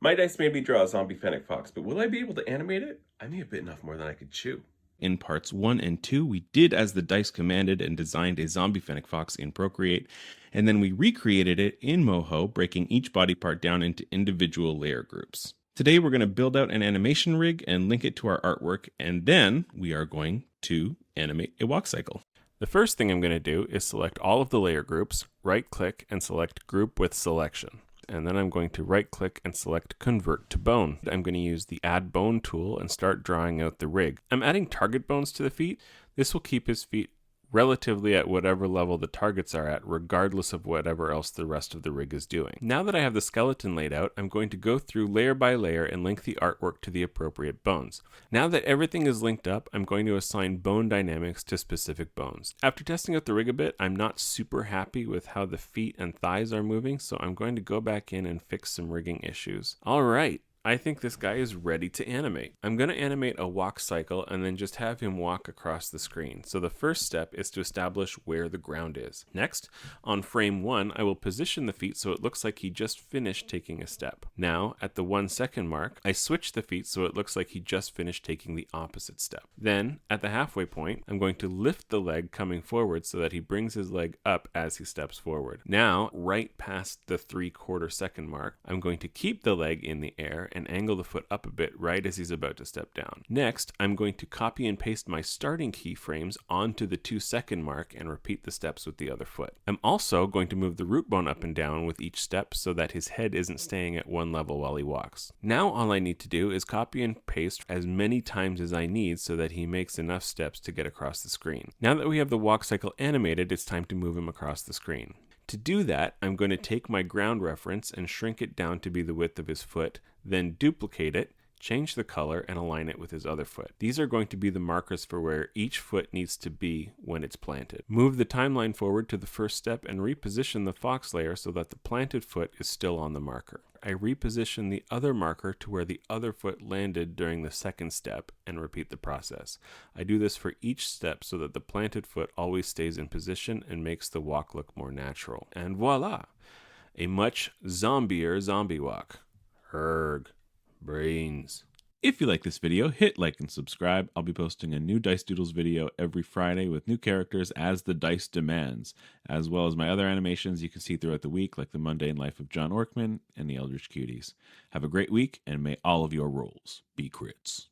My dice made me draw a zombie Fennec fox, but will I be able to animate it? I may have bitten off more than I could chew. In parts 1 and 2, we did as the dice commanded and designed a zombie Fennec fox in Procreate, and then we recreated it in Moho, breaking each body part down into individual layer groups. Today we're going to build out an animation rig and link it to our artwork, and then we are going to animate a walk cycle. The first thing I'm going to do is select all of the layer groups, right-click, and select Group with Selection. And then I'm going to right-click and select Convert to Bone. I'm going to use the Add Bone tool and start drawing out the rig. I'm adding target bones to the feet. This will keep his feet relatively at whatever level the targets are at, regardless of whatever else the rest of the rig is doing. Now that I have the skeleton laid out, I'm going to go through layer by layer and link the artwork to the appropriate bones. Now that everything is linked up, I'm going to assign bone dynamics to specific bones. After testing out the rig a bit, I'm not super happy with how the feet and thighs are moving, so I'm going to go back in and fix some rigging issues. Alright, I think this guy is ready to animate. I'm going to animate a walk cycle and then just have him walk across the screen. So the first step is to establish where the ground is. Next, on frame 1, I will position the feet so it looks like he just finished taking a step. Now, at the 1 second mark, I switch the feet so it looks like he just finished taking the opposite step. Then, at the halfway point, I'm going to lift the leg coming forward so that he brings his leg up as he steps forward. Now, right past the 3/4 second mark, I'm going to keep the leg in the air and angle the foot up a bit right as he's about to step down. Next, I'm going to copy and paste my starting keyframes onto the 2 second mark and repeat the steps with the other foot. I'm also going to move the root bone up and down with each step so that his head isn't staying at one level while he walks. Now all I need to do is copy and paste as many times as I need so that he makes enough steps to get across the screen. Now that we have the walk cycle animated, it's time to move him across the screen. To do that, I'm going to take my ground reference and shrink it down to be the width of his foot, then duplicate it, change the color, and align it with his other foot. These are going to be the markers for where each foot needs to be when it's planted. Move the timeline forward to the first step and reposition the fox layer so that the planted foot is still on the marker. I reposition the other marker to where the other foot landed during the second step and repeat the process. I do this for each step so that the planted foot always stays in position and makes the walk look more natural. And voila! A much zombier zombie walk. Erg. Brains. If you like this video, hit like and subscribe. I'll be posting a new Dice Doodles video every Friday with new characters as the dice demands, as well as my other animations you can see throughout the week, like the mundane life of John Orkman and the Eldritch Cuties. Have a great week, and may all of your rolls be crits.